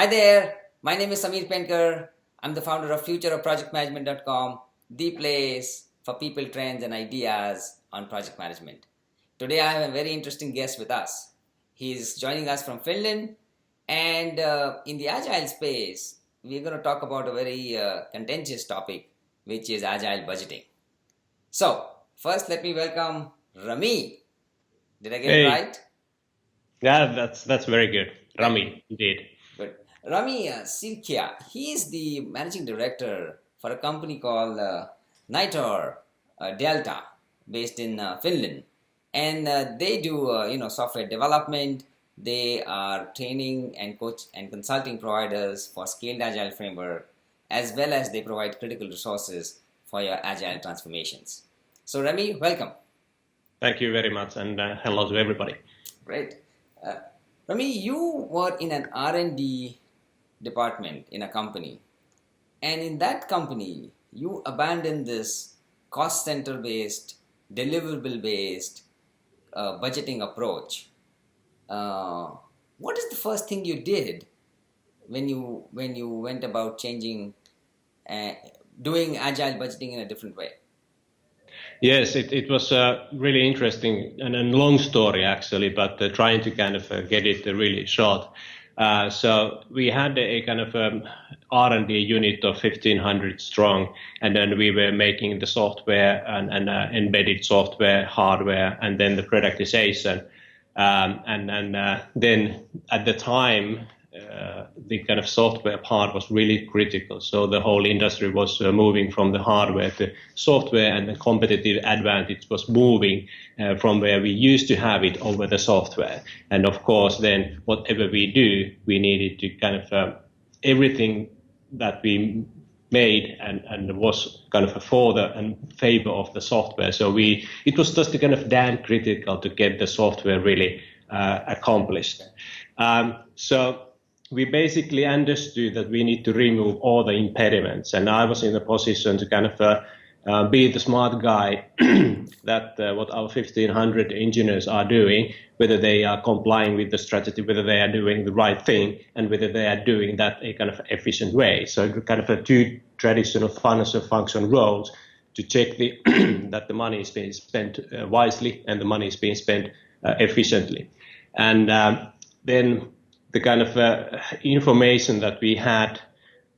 Hi there, my name is Samir Penkar. I'm the founder of futureofprojectmanagement.com, the place for people, trends, and ideas on project management. Today, I have a very interesting guest with us. He's joining us from Finland, and in the agile space, we're going to talk about a very contentious topic, which is agile budgeting. So, first, let me welcome Rami. Did I get it Hey, right? yeah, that's very good. Rami, indeed. Good. Rami Sirkiä, he is the managing director for a company called Nitor Delta, based in Finland, and they do software development. They are training and coach and consulting providers for scaled agile framework, as well as they provide critical resources for your agile transformations. So Rami, welcome. Thank you very much, and hello to everybody. Great. Uh, Rami, you were in an R&D department in a company, and in that company, you abandoned this cost center based, deliverable based budgeting approach. Uh, what is the first thing you did when you went about changing, uh, doing agile budgeting in a different way? Yes, it was really interesting and a long story actually, but trying to kind of get it really short. So we had a kind of R&D unit of 1,500 strong, and then we were making the software and embedded software, hardware, and then the productization. Then at the time, the kind of software part was really critical. So the whole industry was moving from the hardware to software, and the competitive advantage was moving from where we used to have it over the software. And of course, then whatever we do, we needed to kind of everything that we made and was kind of for the and favor of the software. So it was just kind of damn critical to get the software really accomplished. So we basically understood that we need to remove all the impediments, and I was in a position to kind of be the smart guy that what our 1,500 engineers are doing, whether they are complying with the strategy, whether they are doing the right thing, and whether they are doing that a kind of efficient way. So kind of a two traditional financial function roles to check that the money is being spent wisely and the money is being spent efficiently. And then the kind of information that we had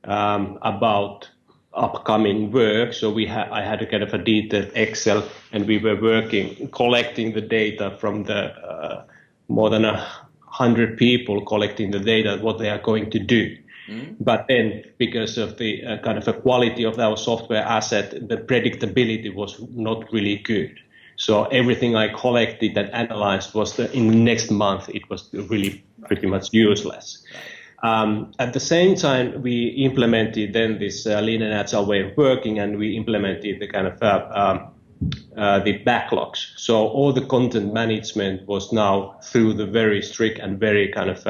about upcoming work. So I had a kind of a detailed Excel, and we were collecting the data from the more than 100 people, collecting the data, what they are going to do. But then, because of the kind of a quality of our software asset, the predictability was not really good. So everything I collected and analyzed was in the next month, it was really pretty much useless. At the same time, we implemented then this lean and agile way of working, and we implemented the kind of the backlogs. So all the content management was now through the very strict and very kind of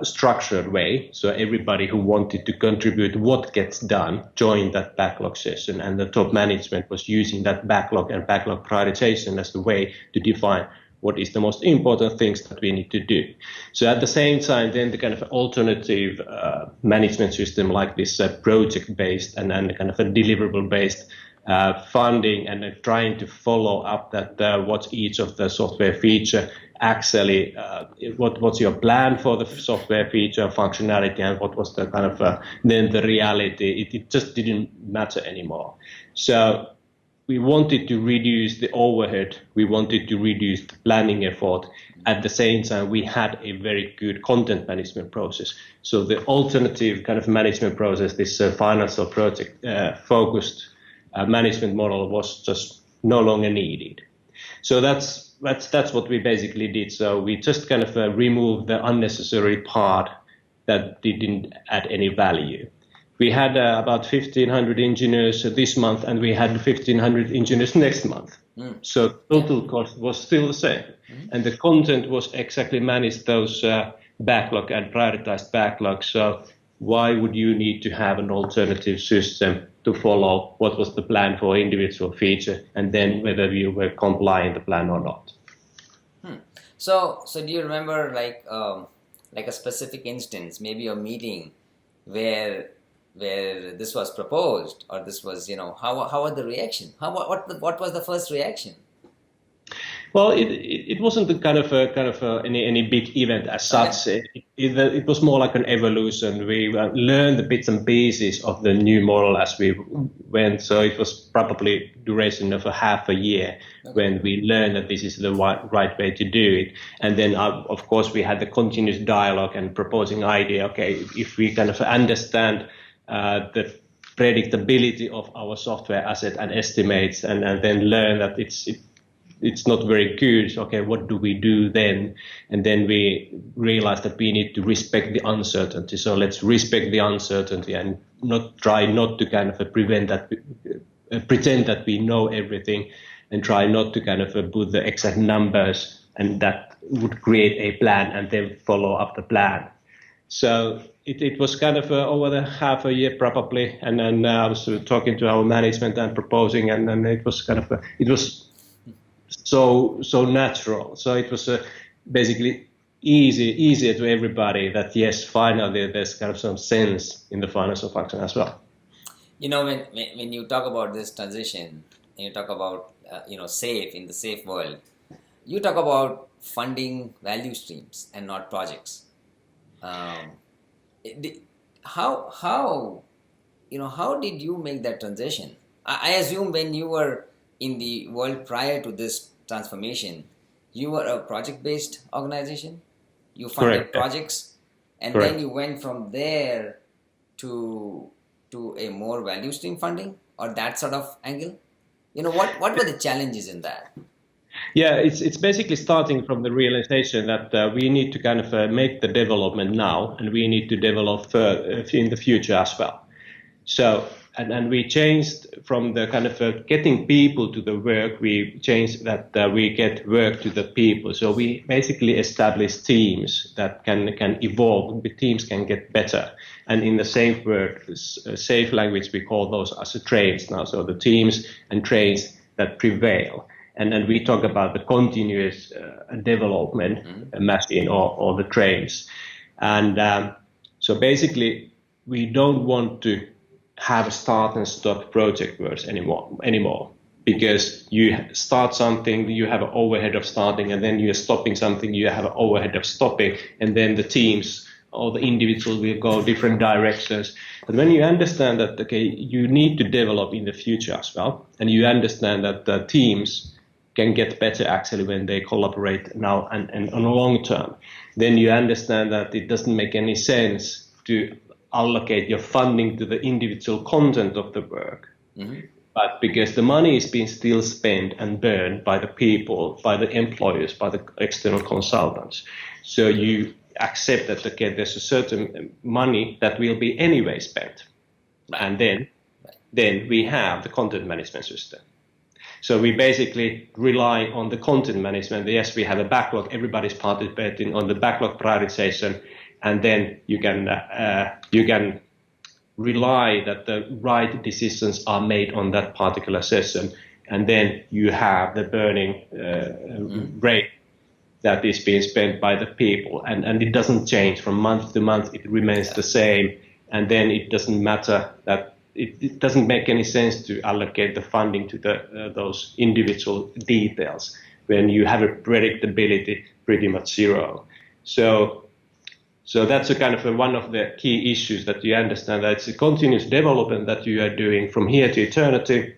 structured way. So everybody who wanted to contribute what gets done joined that backlog session, and the top management was using that backlog and backlog prioritization as the way to define what is the most important things that we need to do. So at the same time, then the kind of alternative management system like this project-based and then kind of a deliverable-based funding, and trying to follow up that what's each of the software feature actually, what's your plan for the software feature functionality, and what was the kind of then the reality. It just didn't matter anymore. So we wanted to reduce the overhead, we wanted to reduce the planning effort. At the same time, we had a very good content management process. So the alternative kind of management process, this financial project focused management model, was just no longer needed. So that's what we basically did. So we just kind of removed the unnecessary part that didn't add any value. We had about 1,500 engineers this month, and we had 1,500 engineers next month. So total cost was still the same. And the content was exactly managed, those backlog and prioritized backlogs. So why would you need to have an alternative system to follow what was the plan for individual feature, and then whether you were complying the plan or not? So do you remember like a specific instance, maybe a meeting where this was proposed, or this was, how was the reaction? What was the first reaction? Well, it wasn't the kind of any big event as such. Okay. It was more like an evolution. We learned the bits and pieces of the new model as we went. So it was probably duration of a half a year when we learned that this is the right way to do it. And then, of course, we had the continuous dialogue and proposing idea. Okay, if we kind of understand the predictability of our software asset and estimates, and then learn that it's not very good. Okay, what do we do then? And then we realized that we need to respect the uncertainty. So let's respect the uncertainty and try not to kind of pretend that we know everything, and try not to kind of put the exact numbers, and that would create a plan and then follow up the plan. So it was kind of over the half a year probably, and then I was talking to our management and proposing, and then it was kind of it was so natural. So it was basically easier to everybody that yes, finally there's kind of some sense in the financial function as well. When you talk about this transition, and you talk about SAFe, in the SAFe world, you talk about funding value streams and not projects. How did you make that transition? I assume when you were in the world prior to this transformation, you were a project-based organization. You funded Correct. projects, and Correct. then you went from there to a more value stream funding, or that sort of angle. What were the challenges in that? Yeah, it's basically starting from the realization that we need to kind of make the development now, and we need to develop in the future as well. So, and we changed from the kind of getting people to the work, we changed that we get work to the people. So we basically established teams that can evolve, the teams can get better. And in the SAFe word, SAFe language, we call those as trains now. So the teams and trains that prevail. And then we talk about the continuous development machine or the trains. And so basically, we don't want to have start and stop project works anymore. Because you start something, you have an overhead of starting, and then you're stopping something, you have an overhead of stopping, and then the teams or the individuals will go different directions. But when you understand that, okay, you need to develop in the future as well, and you understand that the teams can get better actually when they collaborate now and on a long term, then you understand that it doesn't make any sense to allocate your funding to the individual content of the work. Mm-hmm. But because the money is being still spent and burned by the people, by the employers, by the external consultants. So you accept that, okay, there's a certain money that will be anyway spent. And then we have the content management system. So we basically rely on the content management. Yes, we have a backlog. Everybody's participating on the backlog prioritization. And then you can rely that the right decisions are made on that particular session, and then you have the burning rate that is being spent by the people, and it doesn't change from month to month. It remains the same, and then it doesn't matter that it doesn't make any sense to allocate the funding to those individual details when you have a predictability pretty much zero. So that's a kind of one of the key issues, that you understand that it's a continuous development that you are doing from here to eternity,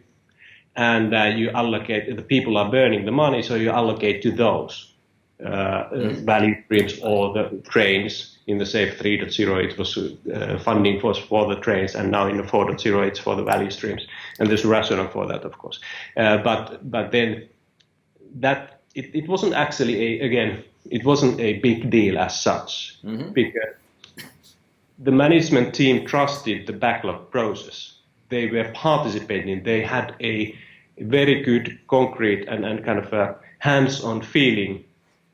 and you allocate, the people are burning the money, so you allocate to those value streams or the trains. In the SAFe 3.0, it was funding for the trains, and now in the 4.0, it's for the value streams. And there's a rationale for that, of course. But then that it wasn't actually it wasn't a big deal as such, because the management team trusted the backlog process. They were participating. They had a very good, concrete, and kind of a hands-on feeling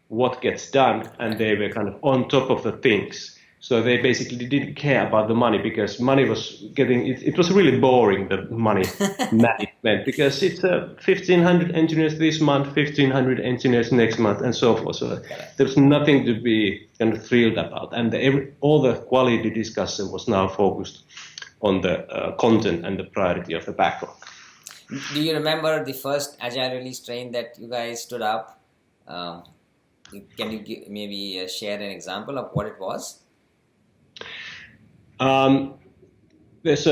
what gets done, and they were kind of on top of the things. So they basically didn't care about the money because money was getting, it was really boring, the money management, because it's 1,500 engineers this month, 1,500 engineers next month, and so forth. So there's nothing to be kind of thrilled about. And all the quality discussion was now focused on the content and the priority of the backlog. Do you remember the first Agile release train that you guys stood up? Can you maybe share an example of what it was? There's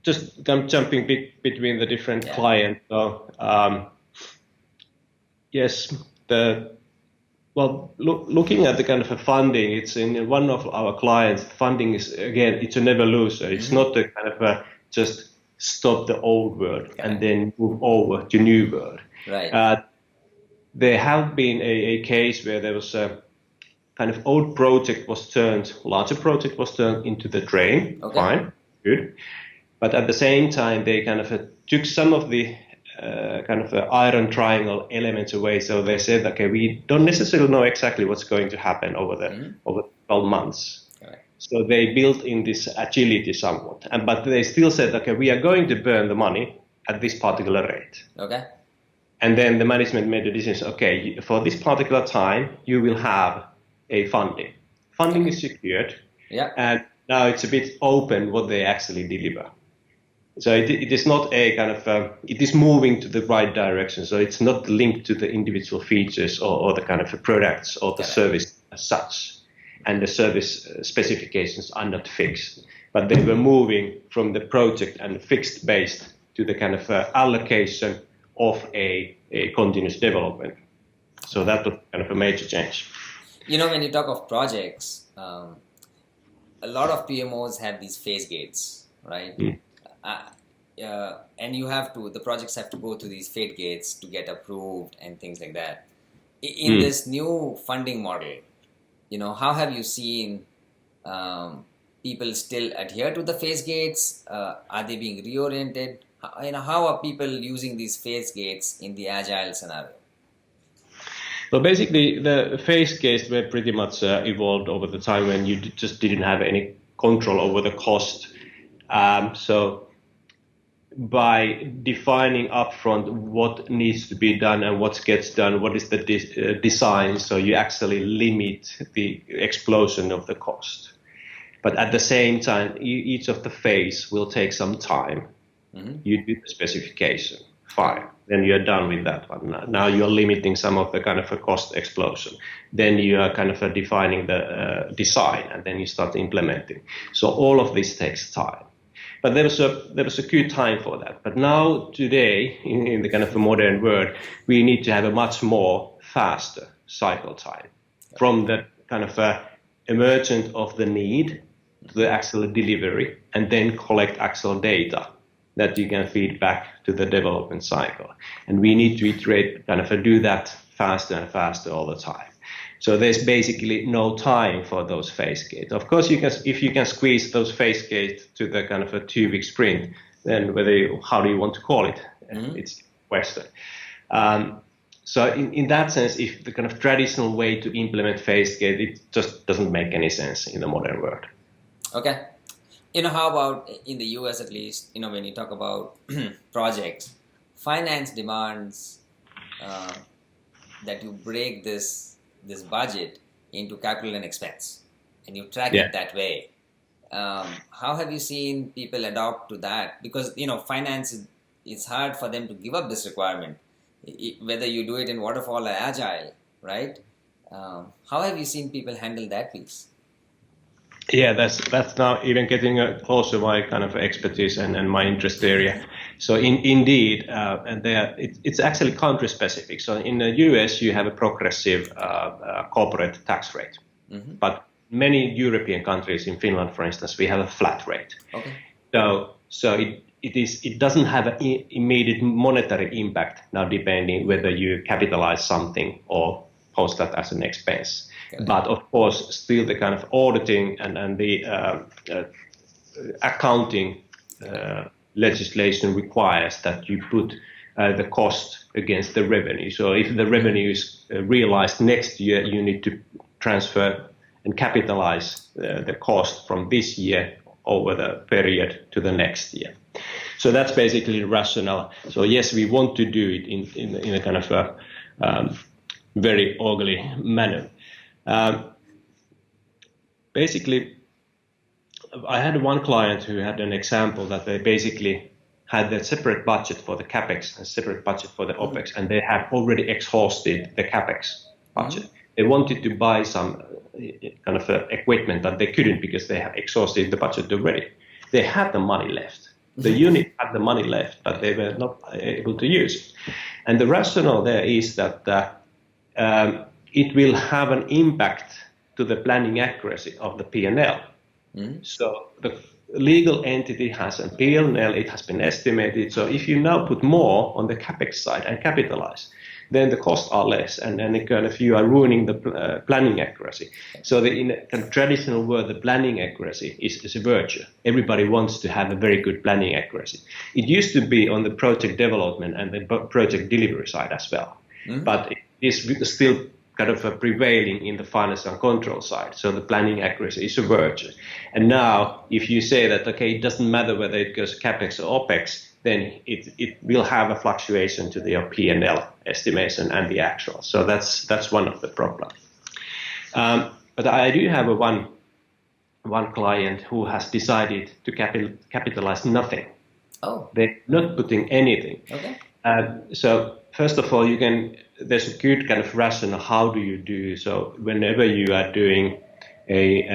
just kind of jumping between the different clients. So, yes, looking at the kind of a funding, it's in one of our clients. Funding is, again, it's a never loser. It's not the kind of just stop the old world and then move over to new world. Right. There have been a case where there was a kind of old project larger project was turned into the train. Okay. Fine, good. But at the same time, they kind of took some of the kind of iron triangle elements away. So they said, okay, we don't necessarily know exactly what's going to happen over 12 months. Okay. So they built in this agility somewhat. But they still said, okay, we are going to burn the money at this particular rate. Okay. And then the management made the decision, okay, for this particular time, you will have a funding. Funding is secured, and now it's a bit open what they actually deliver. So it is not a kind of, it is moving to the right direction. So it's not linked to the individual features or the kind of products or the service as such. And the service specifications are not fixed. But they were moving from the project and fixed based to the kind of allocation of a continuous development. So that was kind of a major change. You know, when you talk of projects, a lot of PMOs have these phase gates, right? And the projects have to go through these phase gates to get approved and things like that. In this new funding model, you know, how have you seen people still adhere to the phase gates? Are they being reoriented? How are people using these phase gates in the Agile scenario? So basically, the phase gates were pretty much evolved over the time when you just didn't have any control over the cost. So by defining upfront what needs to be done and what gets done, what is the design, so you actually limit the explosion of the cost. But at the same time, each of the phase will take some time. You do the specification, fine. Then you're done with that one. Now you're limiting some of the kind of a cost explosion. Then you are kind of defining the design, and then you start implementing. So all of this takes time. But there was a good time for that. But now today, in the kind of a modern world, we need to have a much more faster cycle time from the kind of emergent of the need to the actual delivery, and then collect actual data that you can feed back to the development cycle. And we need to iterate, kind of do that faster and faster all the time. So there's basically no time for those phase gates. Of course, if you can squeeze those phase gates to the kind of a 2-week sprint, then how do you want to call it? It's a question. So in that sense, if the kind of traditional way to implement phase gate, it just doesn't make any sense in the modern world. Okay. How about in the US at least, when you talk about projects, finance demands that you break this budget into capital and expense, and you track it that way. How have you seen people adopt to that? Because, finance, it's hard for them to give up this requirement, whether you do it in waterfall or agile, right? How have you seen people handle that piece? Yeah, that's now even getting closer my kind of expertise and my interest area. So indeed, and it's actually country specific. So in the US, you have a progressive corporate tax rate, but many European countries, in Finland, for instance, we have a flat rate. Okay. So it doesn't have an immediate monetary impact now, depending whether you capitalize something or post that as an expense. Okay. But of course, still the kind of auditing and the accounting legislation requires that you put the cost against the revenue. So if the revenue is realized next year, you need to transfer and capitalize the cost from this year over the period to the next year. So that's basically the rationale. So yes, we want to do it in a kind of a very orderly manner. Basically, I had one client who had an example that they basically had a separate budget for the capex and separate budget for the opex, and they had already exhausted the capex budget. They wanted to buy some kind of equipment, but they couldn't because they had exhausted the budget already. They had the money left. The unit had the money left, but they were not able to use it. And the rationale there is that it will have an impact to the planning accuracy of the P&L. So the legal entity has a P&L, it has been estimated. So if you now put more on the capex side and capitalize, then the costs are less, and then kind of you are ruining the planning accuracy. So in a kind of traditional word, the planning accuracy is a virtue. Everybody wants to have a very good planning accuracy. It used to be on the project development and the project delivery side as well, but it is still kind of prevailing in the finance and control side. So the planning accuracy is a virtue. And now, if you say that, okay, it doesn't matter whether it goes capex or opex, then it will have a fluctuation to the P&L estimation and the actual. So that's one of the problems. But I do have one client who has decided to capitalize nothing. Oh. They're not putting anything. Okay. So first of all, there's a good kind of rationale. How do you do so? Whenever you are doing the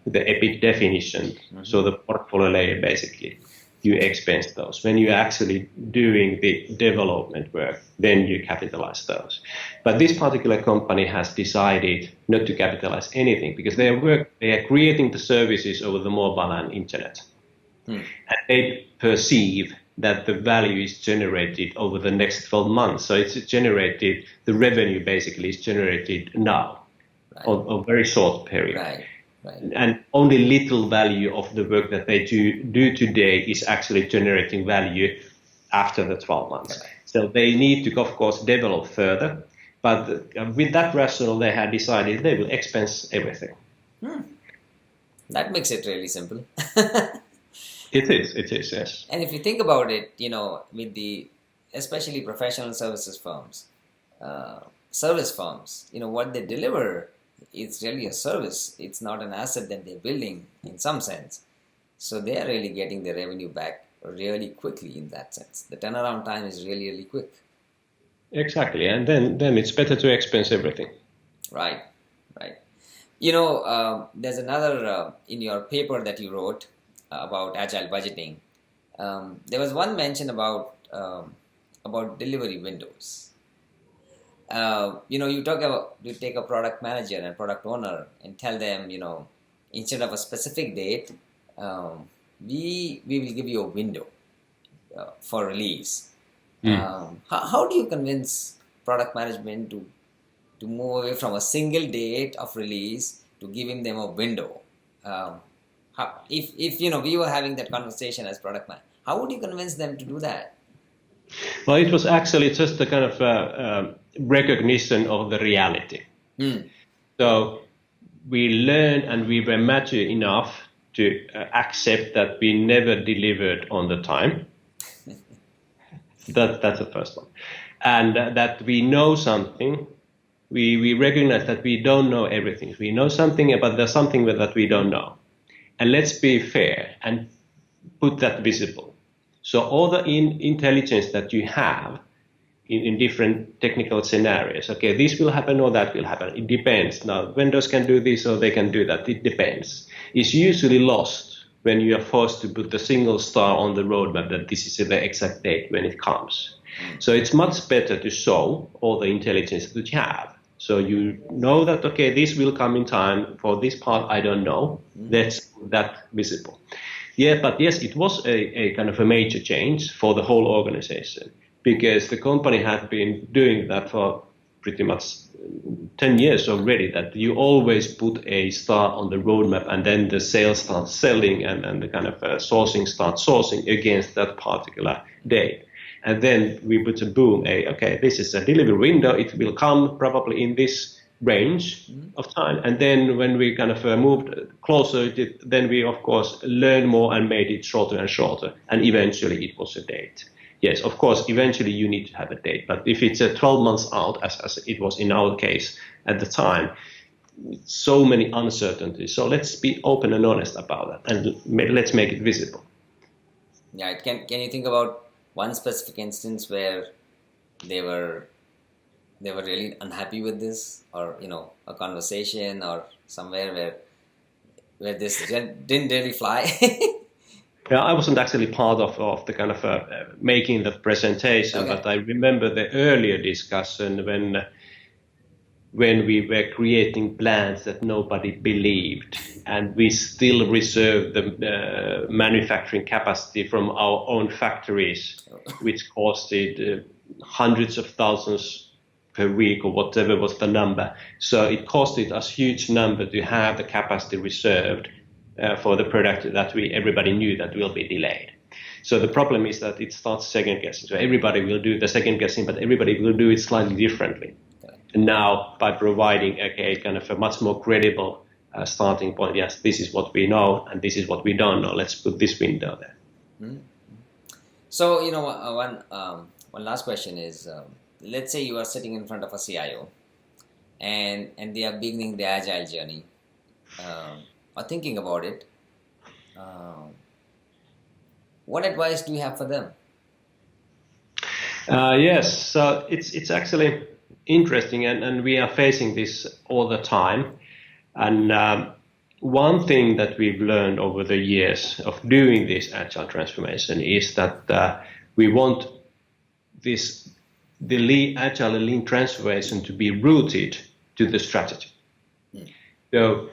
EBIT definition, so the portfolio layer basically, you expense those. When you're actually doing the development work, then you capitalize those. But this particular company has decided not to capitalize anything because they are creating the services over the mobile and internet. And they perceive that the value is generated over the next 12 months. So it's generated, the revenue basically is generated now, on a very short period. Right. And only little value of the work that they do today is actually generating value after the 12 months. Right. So they need to, of course, develop further. But with that rationale, they had decided they will expense everything. That makes it really simple. It is, yes. And if you think about it, with especially professional services firms, service firms, what they deliver, it's really a service. It's not an asset that they're building in some sense. So they are really getting their revenue back really quickly in that sense. The turnaround time is really, really quick. Exactly. And then it's better to expense everything. Right. There's another, in your paper that you wrote about agile budgeting, there was one mention about delivery windows. You take a product manager and product owner and tell them, instead of a specific date, we will give you a window for release. How do you convince product management to move away from a single date of release to giving them a window? If we were having that conversation as product man, how would you convince them to do that? Well, it was actually just a kind of recognition of the reality. So we learned and we were mature enough to accept that we never delivered on the time. That's the first one. And that we know something. We recognize that we don't know everything. We know something, but there's something that we don't know. And let's be fair and put that visible. So all the intelligence that you have in different technical scenarios, okay, this will happen or that will happen. It depends. Now, vendors can do this or they can do that. It depends. It's usually lost when you are forced to put a single star on the roadmap that this is the exact date when it comes. So it's much better to show all the intelligence that you have. So you know that, okay, this will come in time. For this part, I don't know. That's that visible. Yeah, but yes, it was a kind of a major change for the whole organization because the company had been doing that for pretty much 10 years already, that you always put a star on the roadmap and then the sales starts selling and the kind of sourcing starts sourcing against that particular date. And then we put a boom, okay, this is a delivery window. It will come probably in this range of time. And then when we kind of moved closer, then we, of course, learned more and made it shorter and shorter. And eventually it was a date. Yes, of course, eventually you need to have a date. But if it's 12 months out, as it was in our case at the time, so many uncertainties. So let's be open and honest about that, and let's make it visible. Yeah, can you think about one specific instance where they were really unhappy with this, or a conversation or somewhere where this didn't really fly? Yeah, I wasn't actually part of the kind of making the presentation, Okay. but I remember the earlier discussion when we were creating plans that nobody believed, and we still reserved the manufacturing capacity from our own factories, which costed hundreds of thousands per week or whatever was the number. So it costed us huge number to have the capacity reserved for the product that everybody knew that will be delayed. So the problem is that it starts second guessing. So everybody will do the second guessing, but everybody will do it slightly differently. And now, by providing a kind of a much more credible starting point, yes, this is what we know and this is what we don't know. Let's put this window there. Mm-hmm. So one last question is, let's say you are sitting in front of a CIO, and they are beginning the agile journey, or thinking about it. What advice do you have for them? Yes, so it's actually interesting, and we are facing this all the time. And one thing that we've learned over the years of doing this agile transformation is that we want the agile and lean transformation to be rooted to the strategy. So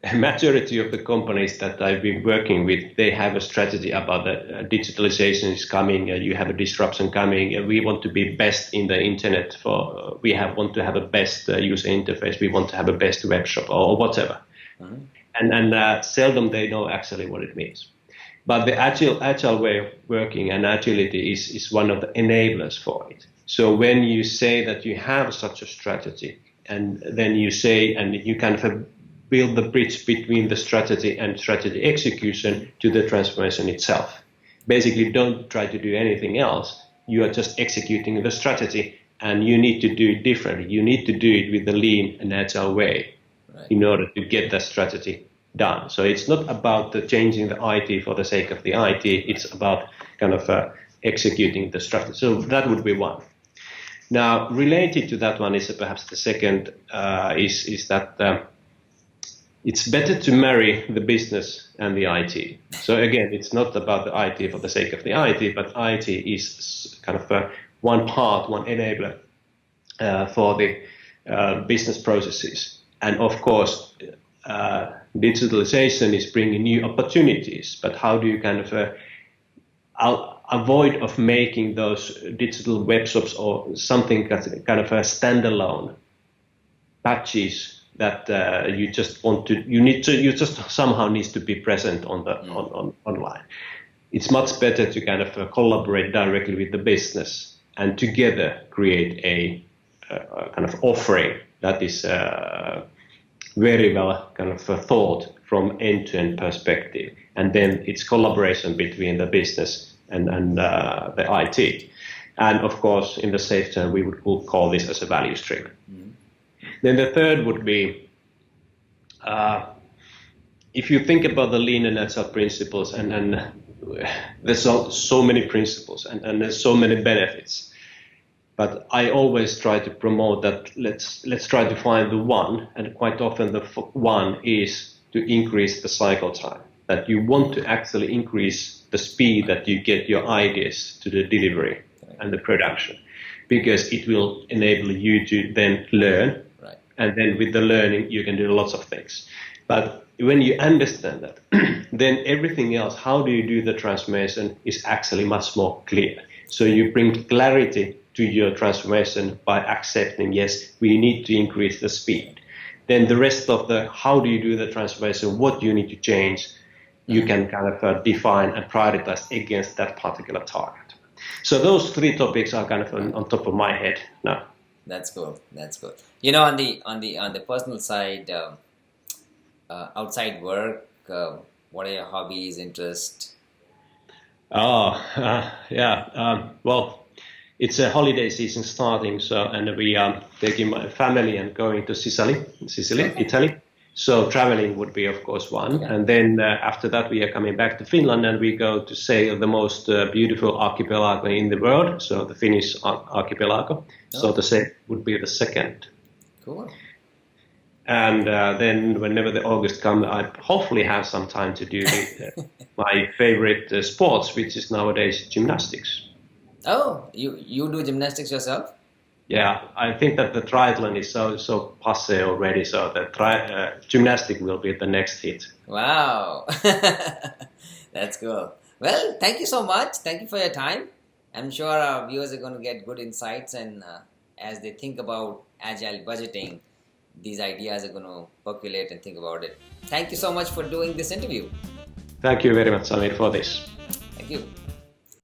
a majority of the companies that I've been working with, they have a strategy about that digitalization is coming, you have a disruption coming, and we want to be best in the internet. Want to have a best user interface, we want to have a best web shop or whatever. Mm-hmm. And seldom they know actually what it means. But the agile way of working and agility is one of the enablers for it. So when you say that you have such a strategy, and then you say, and you kind of build the bridge between the strategy and strategy execution to the transformation itself. Basically, don't try to do anything else. You are just executing the strategy, and you need to do it differently. You need to do it with the lean and agile way in order to get that strategy done. So it's not about changing the IT for the sake of the IT. It's about kind of executing the strategy. So that would be one. Now, related to that one is perhaps the second is that it's better to marry the business and the IT. So again, it's not about the IT for the sake of the IT, but IT is kind of one part, one enabler for the business processes. And of course, digitalization is bringing new opportunities, but how do you kind of avoid of making those digital web shops or something that's kind of a standalone patches that you just somehow needs to be present on the online. It's much better to kind of collaborate directly with the business and together create a kind of offering that is very well kind of thought from end-to-end perspective, and then it's collaboration between the business and the IT, and of course in the safe term we would call this as a value stream. Then the third would be, if you think about the lean and agile principles, and there's so many principles and there's so many benefits, but I always try to promote that let's try to find the one, and quite often the one is to increase the cycle time, that you want to actually increase the speed that you get your ideas to the delivery and the production, because it will enable you to then learn. And then with the learning, you can do lots of things. But when you understand that, then everything else, how do you do the transformation, is actually much more clear. So you bring clarity to your transformation by accepting, yes, we need to increase the speed. Then the rest of the, how do you do the transformation, what you need to change, you can kind of define and prioritize against that particular target. So those three topics are kind of on top of my head now. That's cool. That's cool. You know, on the personal side, outside work, what are your hobbies, interests? Oh, yeah. Well, it's a holiday season starting, and we are taking my family and going to Sicily, Okay. Italy. So traveling would be, of course, one. Yeah. And then after that, we are coming back to Finland and we go to sail the most beautiful archipelago in the world. So the Finnish archipelago. So Oh, the sail would be the second. cool. And then whenever the August comes, I hopefully have some time to do my favorite sports, which is nowadays gymnastics. Oh, you do gymnastics yourself? Yeah, I think that the triathlon is so passé already, so the gymnastic will be the next hit. Wow. That's cool. Well, thank you so much. Thank you for your time. I'm sure our viewers are going to get good insights, and as they think about agile budgeting, these ideas are going to percolate and think about it. Thank you so much for doing this interview. Thank you very much, Samir, for this. Thank you.